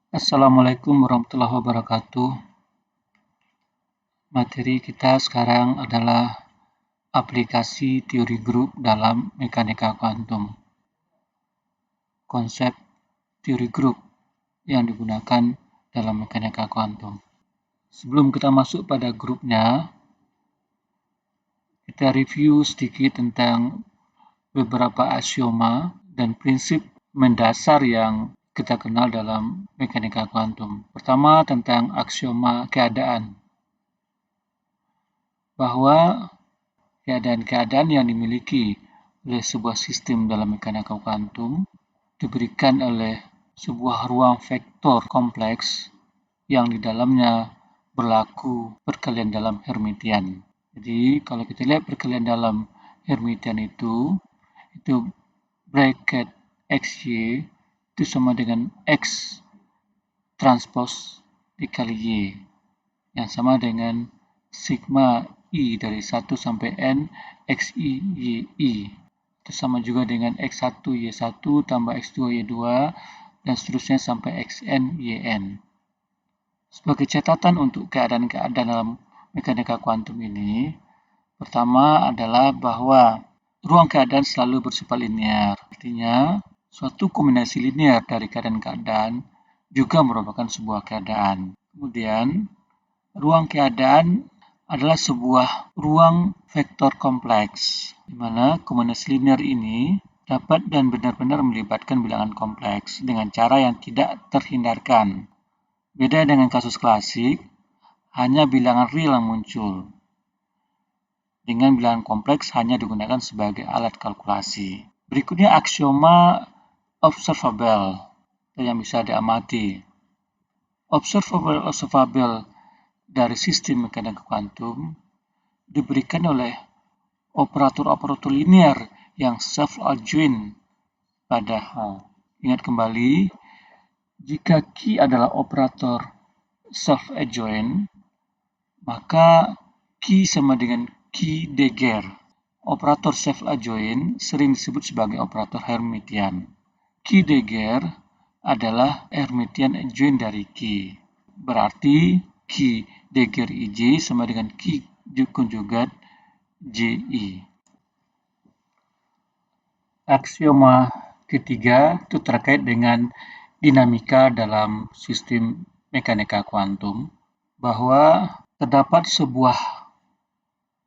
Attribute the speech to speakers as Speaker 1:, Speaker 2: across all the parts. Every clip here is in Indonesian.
Speaker 1: Assalamualaikum warahmatullahi wabarakatuh. Materi kita sekarang adalah aplikasi teori grup dalam mekanika kuantum. Konsep teori grup yang digunakan dalam mekanika kuantum. Sebelum kita masuk pada grupnya, kita review sedikit tentang beberapa aksioma dan prinsip mendasar yang kita kenal dalam mekanika kuantum. Pertama, tentang aksioma keadaan. Bahwa keadaan-keadaan yang dimiliki oleh sebuah sistem dalam mekanika kuantum diberikan oleh sebuah ruang vektor kompleks yang di dalamnya berlaku perkalian dalam Hermitian. Jadi kalau kita lihat perkalian dalam Hermitian itu bracket XY itu sama dengan X transpose dikali Y yang sama dengan sigma I dari 1 sampai N XI YI. Itu sama juga dengan X1 Y1 tambah X2 Y2 dan seterusnya sampai Xn Yn. Sebagai catatan untuk keadaan-keadaan dalam mekanika kuantum ini, pertama adalah bahwa ruang keadaan selalu bersifat linear. Artinya, suatu kombinasi linear dari keadaan-keadaan juga merupakan sebuah keadaan. Kemudian, ruang keadaan adalah sebuah ruang vektor kompleks, di mana kombinasi linear ini dapat dan benar-benar melibatkan bilangan kompleks dengan cara yang tidak terhindarkan. Beda dengan kasus klasik, hanya bilangan real yang muncul. Dengan bilangan kompleks hanya digunakan sebagai alat kalkulasi. Berikutnya aksioma observable yang bisa diamati. Observable dari sistem mekanika kuantum diberikan oleh operator-operator linear yang self-adjoint pada H. Ingat kembali, jika Q adalah operator self-adjoint, maka Q sama dengan Q Degger. Operator self-adjoint sering disebut sebagai operator Hermitian. Q Degger adalah Hermitian adjoint dari Q. Berarti Q Degger IJ sama dengan Q konjugat JI. Aksioma ketiga itu terkait dengan dinamika dalam sistem mekanika kuantum, bahwa terdapat sebuah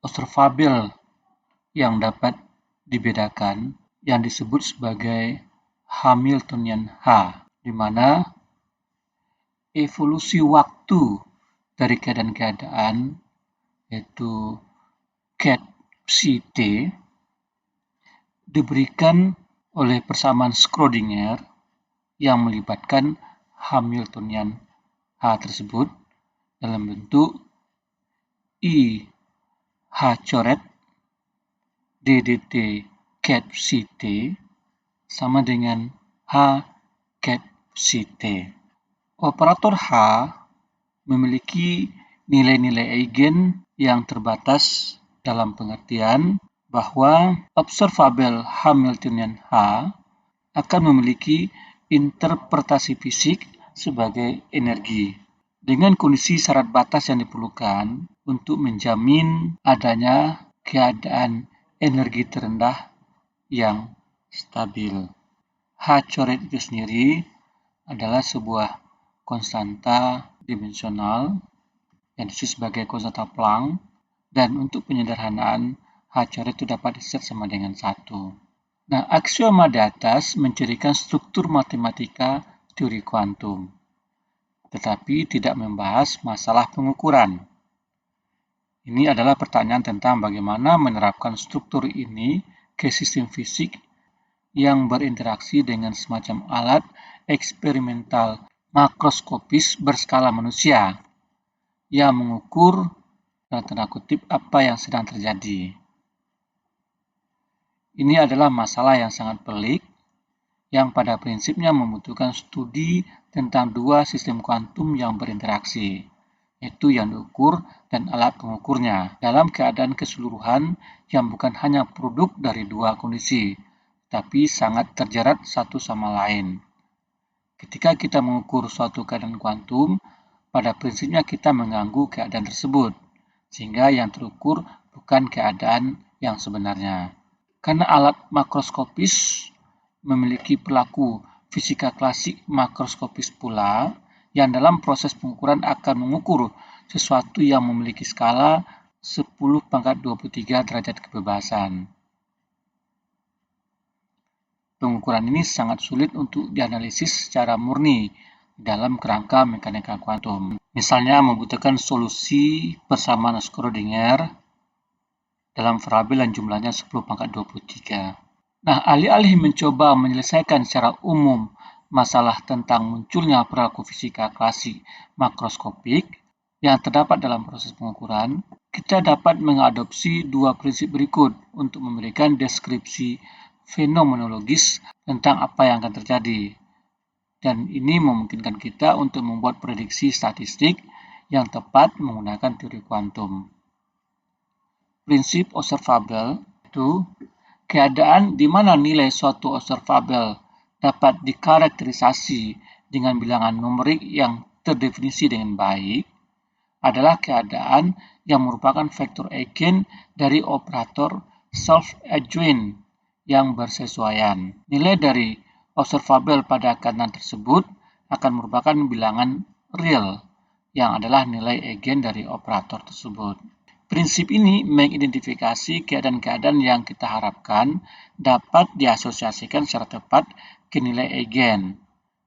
Speaker 1: observable yang dapat dibedakan yang disebut sebagai Hamiltonian H, di mana evolusi waktu dari keadaan-keadaan yaitu ket psi T diberikan oleh persamaan Schrödinger yang melibatkan Hamiltonian H tersebut dalam bentuk I H coret DDT ket psi T sama dengan H ket psi T. Operator H memiliki nilai-nilai eigen yang terbatas dalam pengertian bahwa observable Hamiltonian H akan memiliki interpretasi fisik sebagai energi dengan kondisi syarat batas yang diperlukan untuk menjamin adanya keadaan energi terendah yang stabil. H coret itu sendiri adalah sebuah konstanta dimensional yang disebut sebagai konstanta Planck, dan untuk penyederhanaan H coret itu dapat diset sama dengan 1. Nah, aksioma di atas mencirikan struktur matematika teori kuantum, tetapi tidak membahas masalah pengukuran. Ini adalah pertanyaan tentang bagaimana menerapkan struktur ini ke sistem fisik yang berinteraksi dengan semacam alat eksperimental makroskopis berskala manusia yang mengukur dalam tanda kutip apa yang sedang terjadi. Ini adalah masalah yang sangat pelik yang pada prinsipnya membutuhkan studi tentang dua sistem kuantum yang berinteraksi, yaitu yang diukur dan alat pengukurnya, dalam keadaan keseluruhan yang bukan hanya produk dari dua kondisi, tapi sangat terjerat satu sama lain. Ketika ketika kita mengukur suatu keadaan kuantum, pada prinsipnya kita mengganggu keadaan tersebut, sehingga yang terukur bukan keadaan yang sebenarnya. Karena alat makroskopis memiliki perilaku fisika klasik makroskopis pula, yang dalam proses pengukuran akan mengukur sesuatu yang memiliki skala 10⁻23 derajat kebebasan. Pengukuran ini sangat sulit untuk dianalisis secara murni dalam kerangka mekanika kuantum. Misalnya membutuhkan solusi persamaan Schrödinger dalam variabel yang jumlahnya 10⁻23. Nah, alih-alih mencoba menyelesaikan secara umum masalah tentang munculnya perilaku fisika klasik makroskopik yang terdapat dalam proses pengukuran, kita dapat mengadopsi dua prinsip berikut untuk memberikan deskripsi fenomenologis tentang apa yang akan terjadi. Dan ini memungkinkan kita untuk membuat prediksi statistik yang tepat menggunakan teori kuantum. Prinsip observable itu keadaan di mana nilai suatu observable dapat dikarakterisasi dengan bilangan numerik yang terdefinisi dengan baik adalah keadaan yang merupakan vektor eigen dari operator self-adjoint yang bersesuaian. Nilai dari observable pada keadaan tersebut akan merupakan bilangan real yang adalah nilai eigen dari operator tersebut. Prinsip ini mengidentifikasi keadaan-keadaan yang kita harapkan dapat diasosiasikan secara tepat ke nilai eigen,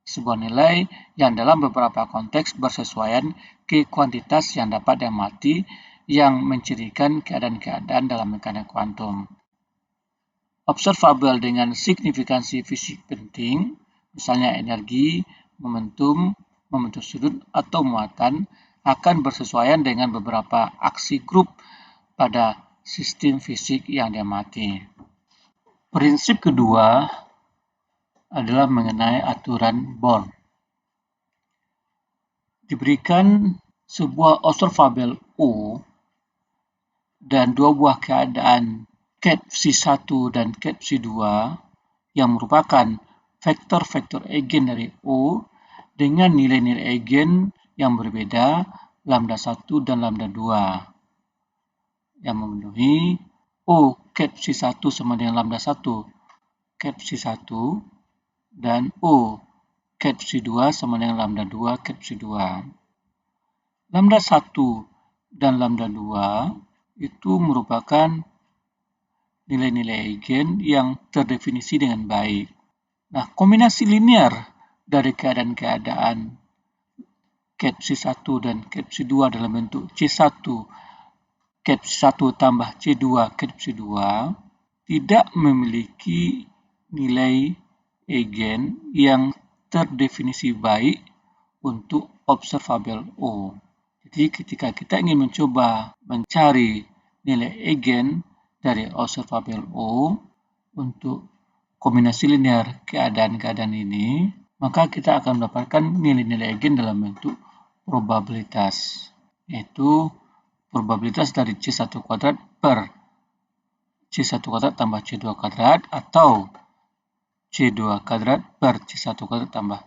Speaker 1: sebuah nilai yang dalam beberapa konteks bersesuaian ke kuantitas yang dapat diamati yang mencirikan keadaan-keadaan dalam mekanika kuantum. Observable dengan signifikansi fisik penting, misalnya energi, momentum sudut, atau muatan, akan bersesuaian dengan beberapa aksi grup pada sistem fisik yang diamati. Prinsip kedua adalah mengenai aturan Born. Diberikan sebuah observable O dan dua buah keadaan ket psi1 dan ket psi2 yang merupakan vektor-vektor eigen dari O dengan nilai-nilai eigen yang berbeda lambda 1 dan lambda 2 yang memenuhi O ket psi1 sama dengan lambda 1 ket psi1 dan O ket psi2 sama dengan lambda 2 ket psi2. Lambda 1 dan lambda 2 itu merupakan nilai-nilai eigen yang terdefinisi dengan baik. Nah, kombinasi linear dari keadaan-keadaan ket psi1 dan ket psi2 dalam bentuk C1 ket psi1 tambah C2 ket psi2 tidak memiliki nilai eigen yang terdefinisi baik untuk observable O. Jadi ketika kita ingin mencoba mencari nilai eigen dari observable O untuk kombinasi linear keadaan-keadaan ini, maka kita akan mendapatkan nilai-nilai eigen dalam bentuk probabilitas, yaitu probabilitas dari C1 kuadrat per C1 kuadrat tambah C2 kuadrat atau C2 kuadrat per C1 kuadrat tambah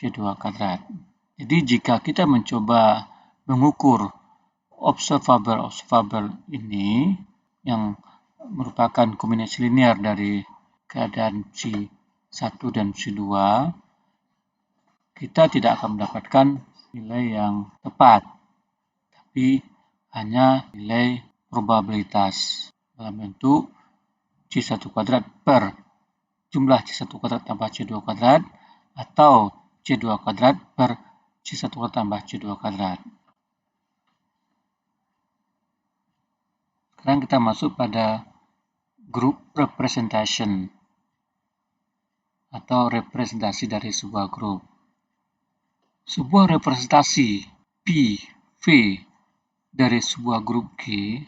Speaker 1: C2 kuadrat. Jadi jika kita mencoba mengukur observable ini yang merupakan kombinasi linear dari keadaan psi1 dan psi2, kita tidak akan mendapatkan nilai yang tepat, tapi hanya nilai probabilitas dalam bentuk C1 kuadrat per jumlah C1 kuadrat tambah C2 kuadrat atau C2 kuadrat per C1 kuadrat tambah C2 kuadrat. Sekarang kita masuk pada group representation atau representasi dari sebuah grup. Sebuah representasi P, V dari sebuah grup G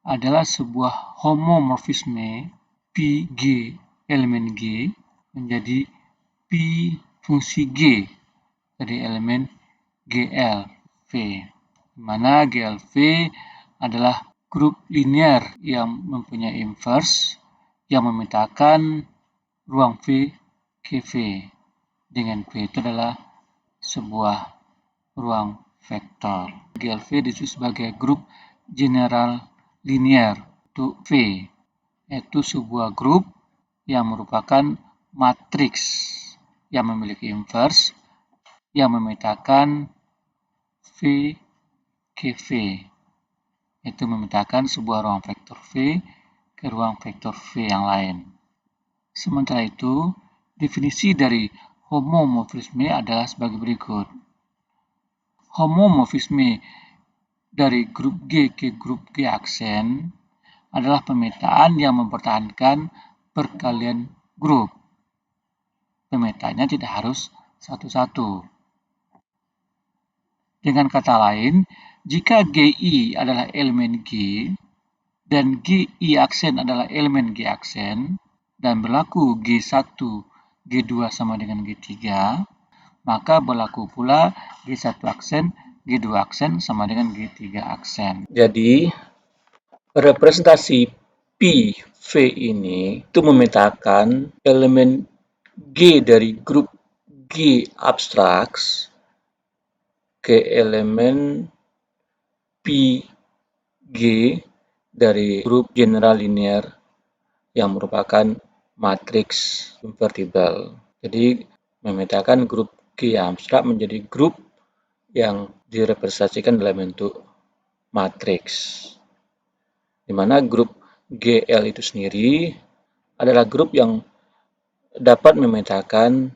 Speaker 1: adalah sebuah homomorfisme P, G, elemen G menjadi P fungsi G dari elemen GL, V, di mana GL, V adalah grup linear yang mempunyai inverse yang memetakan ruang V ke V. dengan V itu adalah sebuah ruang vektor. GLV disebut sebagai grup general linear untuk V, yaitu sebuah grup yang merupakan matriks yang memiliki inverse yang memetakan V ke V, yaitu memetakan sebuah ruang vektor V ke ruang vektor V yang lain. Sementara itu, definisi dari homomorfisme adalah sebagai berikut. Homomorfisme dari grup G ke grup G aksen adalah pemetaan yang mempertahankan perkalian grup. Pemetaannya tidak harus satu-satu. Dengan kata lain, jika GI adalah elemen G dan GI aksen adalah elemen G aksen dan berlaku G1, G2 sama dengan G3, maka berlaku pula G1 aksen, G2 aksen sama dengan G3 aksen. Jadi, representasi PV ini itu memetakan elemen G dari grup G abstraks ke elemen PG dari grup general linear yang merupakan matriks invertible. Jadi memetakan grup G abstrak menjadi grup yang direpresentasikan dalam bentuk matriks, di mana grup GL itu sendiri adalah grup yang dapat memetakan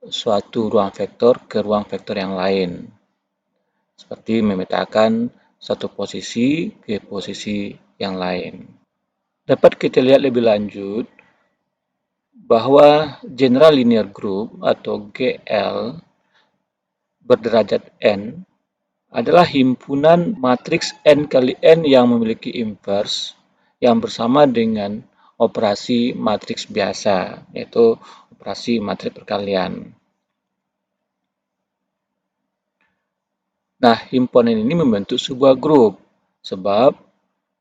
Speaker 1: suatu ruang vektor ke ruang vektor yang lain, seperti memetakan satu posisi ke posisi yang lain. Dapat kita lihat lebih lanjut bahwa general linear group atau GL berderajat n adalah himpunan matriks n kali n yang memiliki inverse yang bersama dengan operasi matriks biasa, yaitu operasi matriks perkalian. Nah, himpunan ini membentuk sebuah grup, sebab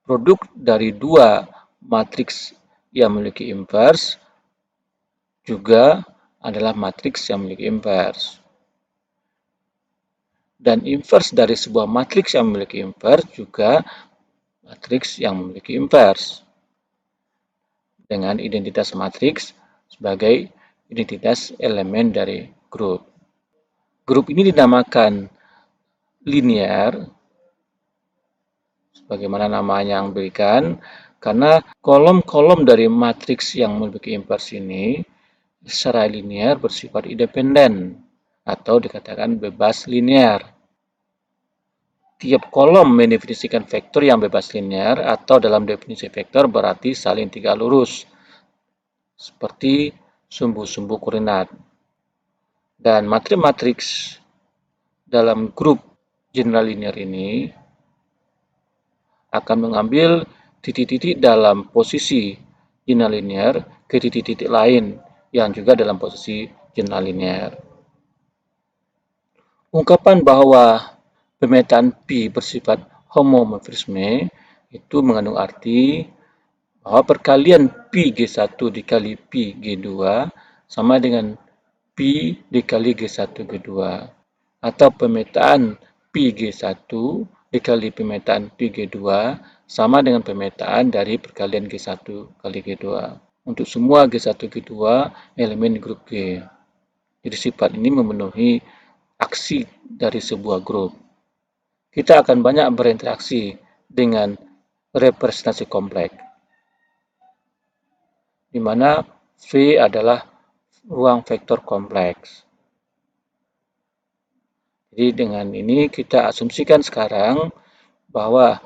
Speaker 1: produk dari dua matriks yang memiliki inverse juga adalah matriks yang memiliki inverse. Dan inverse dari sebuah matriks yang memiliki inverse juga matriks yang memiliki inverse, dengan identitas matriks sebagai identitas elemen dari grup. Grup ini dinamakan linear, sebagaimana namanya yang berikan, karena kolom-kolom dari matriks yang memiliki inverse ini secara linear bersifat independen atau dikatakan bebas linear. Tiap kolom mendefinisikan vektor yang bebas linear atau dalam definisi vektor berarti saling tiga lurus, seperti sumbu-sumbu koordinat. Dan matriks-matriks dalam grup general linear ini akan mengambil titik-titik dalam posisi general linear ke titik-titik lain yang juga dalam posisi general linear. Ungkapan bahwa pemetaan P bersifat homomorfisme itu mengandung arti bahwa perkalian P G1 dikali P G2 sama dengan P dikali G1 G2, atau pemetaan P G1 dikali pemetaan P G2 sama dengan pemetaan dari perkalian G1 kali G2 untuk semua G1 G2 elemen grup G. Jadi sifat ini memenuhi aksi dari sebuah grup. Kita akan banyak berinteraksi dengan representasi kompleks, di mana V adalah ruang vektor kompleks. Jadi dengan ini kita asumsikan sekarang bahwa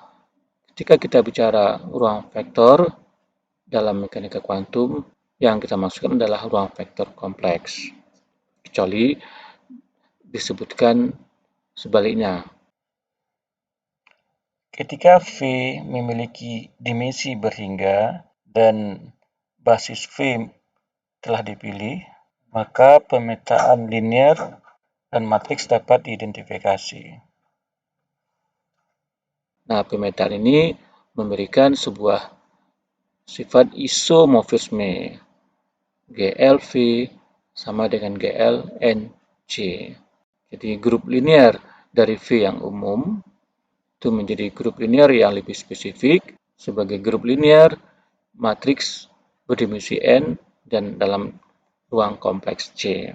Speaker 1: ketika kita bicara ruang vektor dalam mekanika kuantum, yang kita maksudkan adalah ruang vektor kompleks, kecuali disebutkan sebaliknya. Ketika V memiliki dimensi berhingga dan basis V telah dipilih, maka pemetaan linear dan matriks dapat diidentifikasi. Nah, pemetaan ini memberikan sebuah sifat isomorfisme GLV sama dengan GL NC. Jadi grup linear dari V yang umum itu menjadi grup linear yang lebih spesifik sebagai grup linear matriks berdimensi N dan dalam ruang kompleks C.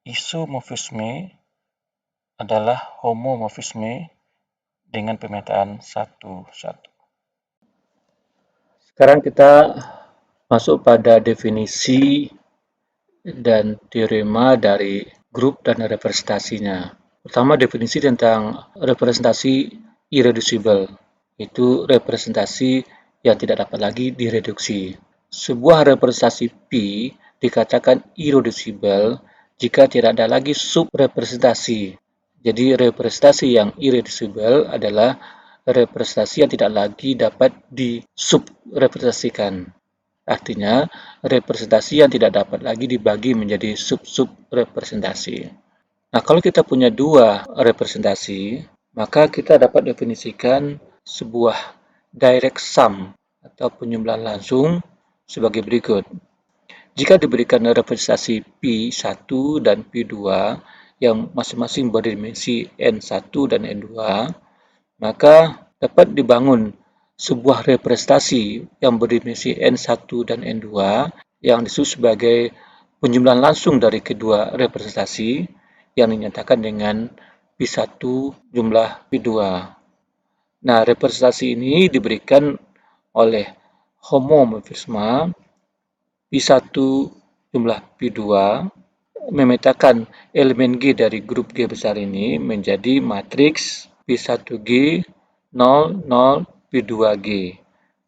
Speaker 1: Isomorfisme adalah homomorfisme dengan pemetaan 1-1. Sekarang kita masuk pada definisi dan teorema dari grup dan representasinya. Pertama, definisi tentang representasi irreducible, itu representasi yang tidak dapat lagi direduksi. Sebuah representasi P dikatakan irreducible jika tidak ada lagi subrepresentasi. Jadi representasi yang irreducible adalah representasi yang tidak lagi dapat disubrepresentasikan. Artinya, representasi yang tidak dapat lagi dibagi menjadi sub-sub representasi. Nah, kalau kita punya dua representasi, maka kita dapat definisikan sebuah direct sum atau penjumlahan langsung sebagai berikut. Jika diberikan representasi P1 dan P2 yang masing-masing berdimensi N1 dan N2, maka dapat dibangun sebuah representasi yang berdimensi N1 dan N2 yang disebut sebagai penjumlahan langsung dari kedua representasi yang dinyatakan dengan P1 jumlah P2. Nah, representasi ini diberikan oleh homomorfisme P1 jumlah P2 memetakan elemen G dari grup G besar ini menjadi matriks P1G 0, 0, P2G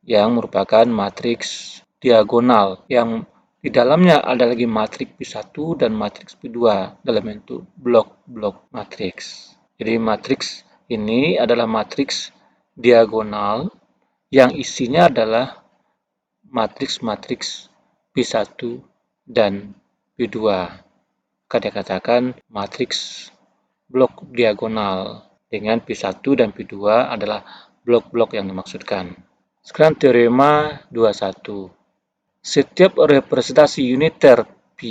Speaker 1: yang merupakan matriks diagonal yang di dalamnya ada lagi matriks P1 dan matriks P2 dalam bentuk blok-blok matriks. Jadi matriks ini adalah matriks diagonal yang isinya adalah matriks-matriks P1 dan P2. Maka dikatakan matriks blok diagonal dengan P1 dan P2 adalah blok-blok yang dimaksudkan. Sekarang teorema 21. Setiap representasi uniter P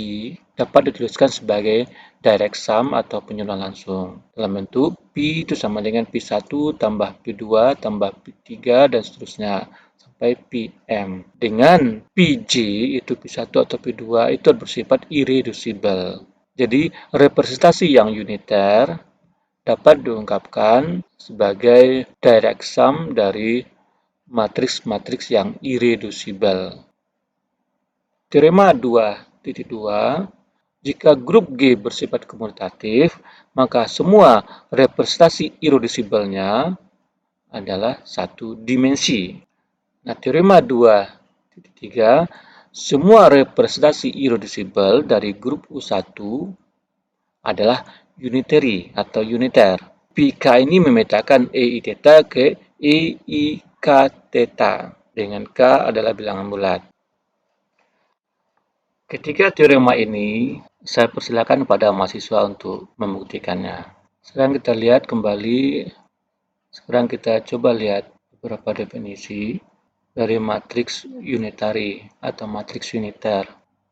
Speaker 1: dapat dituliskan sebagai direct sum atau penjumlahan langsung dalam bentuk P itu sama dengan P1 tambah P2 tambah P3 dan seterusnya sampai Pm. Dengan Pj itu P1 atau P2 itu bersifat irreducible. Jadi representasi yang uniter dapat diungkapkan sebagai direct sum dari matriks-matriks yang irreducible. Teorema 2.2, jika grup G bersifat komutatif, maka semua representasi irreducible-nya adalah satu dimensi. Nah, teorema 2.3, semua representasi irreducible dari grup U1 adalah unitary atau uniter. PK ini memetakan EI theta ke EI K theta, dengan K adalah bilangan bulat. Ketiga teorema ini, saya persilakan kepada mahasiswa untuk membuktikannya. Sekarang kita lihat kembali, sekarang kita coba lihat beberapa definisi dari matriks unitary atau matriks uniter.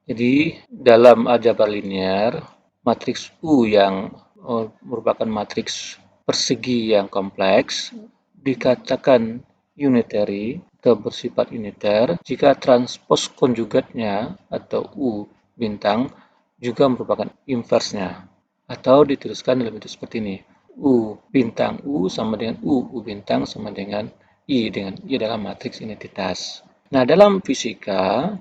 Speaker 1: Jadi, dalam aljabar linear, matriks U yang merupakan matriks persegi yang kompleks dikatakan unitary atau bersifat uniter jika transpos konjugatnya atau U bintang juga merupakan inversnya, atau dituliskan dalam bentuk seperti ini. U bintang U sama dengan U bintang sama dengan I, dengan I adalah matriks identitas. Nah, dalam fisika,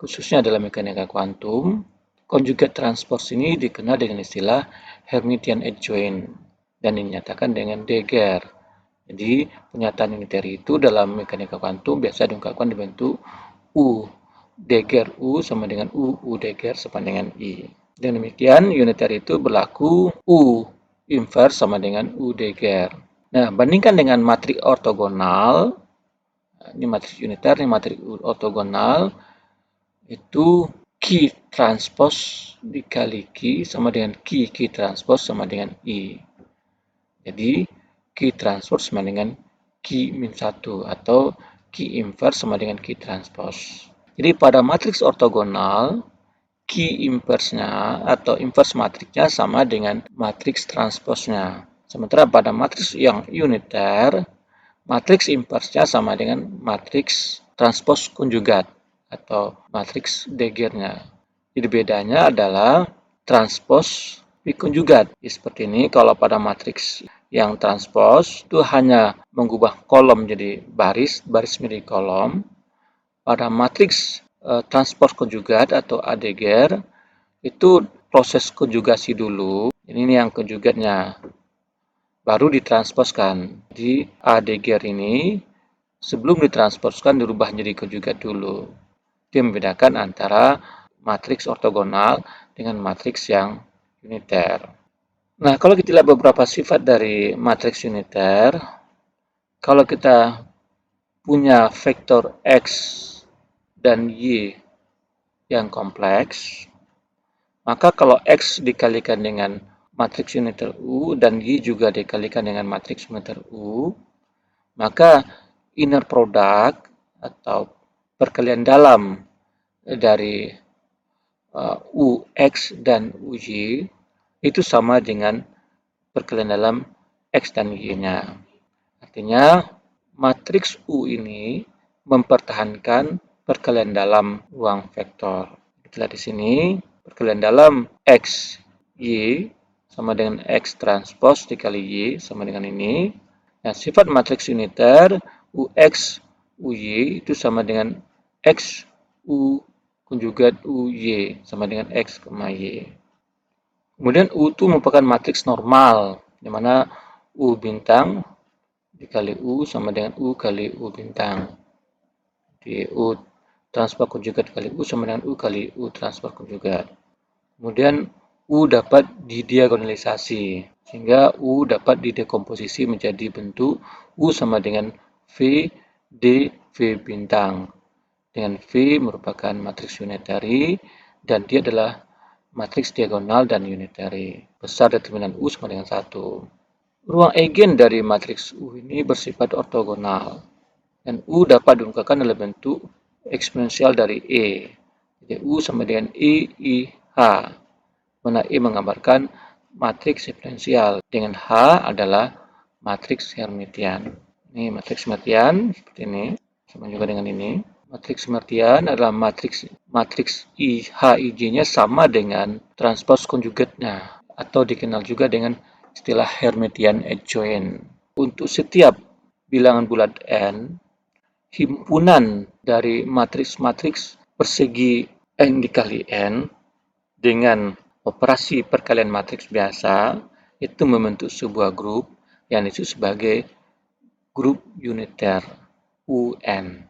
Speaker 1: khususnya dalam mekanika kuantum, konjugat transpos ini dikenal dengan istilah Hermitian adjoint dan dinyatakan dengan Degger. Jadi, pernyataan unitary itu dalam mekanika kuantum biasa diungkapkan dibentuk U Degger U sama dengan U Degger sama dengan I. Dengan demikian, unitary itu berlaku U inverse sama dengan U Degger. Nah, bandingkan dengan matriks ortogonal, ini matriks uniter, ini matriks ortogonal, itu Q transpos dikali Q sama dengan Q transpos sama dengan I. Jadi, Q transpos sama dengan Q-1 atau Q inverse sama dengan Q transpos. Jadi, pada matriks ortogonal, key inverse-nya atau inverse matriksnya sama dengan matriks transposnya. Sementara pada matriks yang uniter, matriks inverse-nya sama dengan matriks transpos konjugat atau matriks Degernya. Jadi bedanya adalah transpos konjugat. Seperti ini, kalau pada matriks yang transpos itu hanya mengubah kolom jadi baris menjadi kolom. Pada matriks transpos konjugat atau Adegger itu proses konjugasi dulu. Ini yang konjugatnya baru ditransposkan. Di Adegger ini sebelum ditransposkan dirubah menjadi konjugat dulu. Itu yang membedakan antara matriks ortogonal dengan matriks yang uniter. Nah, kalau kita lihat beberapa sifat dari matriks uniter, kalau kita punya vektor X dan Y yang kompleks, maka kalau X dikalikan dengan matriks uniter U dan Y juga dikalikan dengan matriks uniter U, maka inner product atau perkalian dalam dari UX dan UY itu sama dengan perkalian dalam X dan Y-nya. Artinya, matriks U ini mempertahankan perkalian dalam ruang vektor. Kita lihat di sini, perkalian dalam X, Y sama dengan X transpos dikali Y sama dengan ini. Nah, sifat matriks uniter UX, UY itu sama dengan X, U konjugat UY sama dengan X, Y. Kemudian U itu merupakan matriks normal, di mana U bintang dikali U sama dengan U kali U bintang. Di U transpos konjugat kali U sama dengan U kali U transpos konjugat. Kemudian U dapat didiagonalisasi, sehingga U dapat didekomposisi menjadi bentuk U sama dengan V, D, V bintang. Dengan V merupakan matriks unitary, dan dia adalah matriks diagonal dan unitary. Besar determinan U sama dengan 1. Ruang eigen dari matriks U ini bersifat ortogonal, dan U dapat diungkapkan dalam bentuk eksponensial dari E. Jadi U sama dengan E, I, H, mana E menggambarkan matriks eksponensial, dengan H adalah matriks Hermitian. Ini matriks Hermitian seperti ini, sama juga dengan ini. Matriks Hermitian adalah matriks HIJ-nya sama dengan transpos konjugatnya, atau dikenal juga dengan istilah Hermitian adjoint. Untuk setiap bilangan bulat n, himpunan dari matriks-matriks persegi n dikali n dengan operasi perkalian matriks biasa itu membentuk sebuah grup yang disebut sebagai grup uniter UN.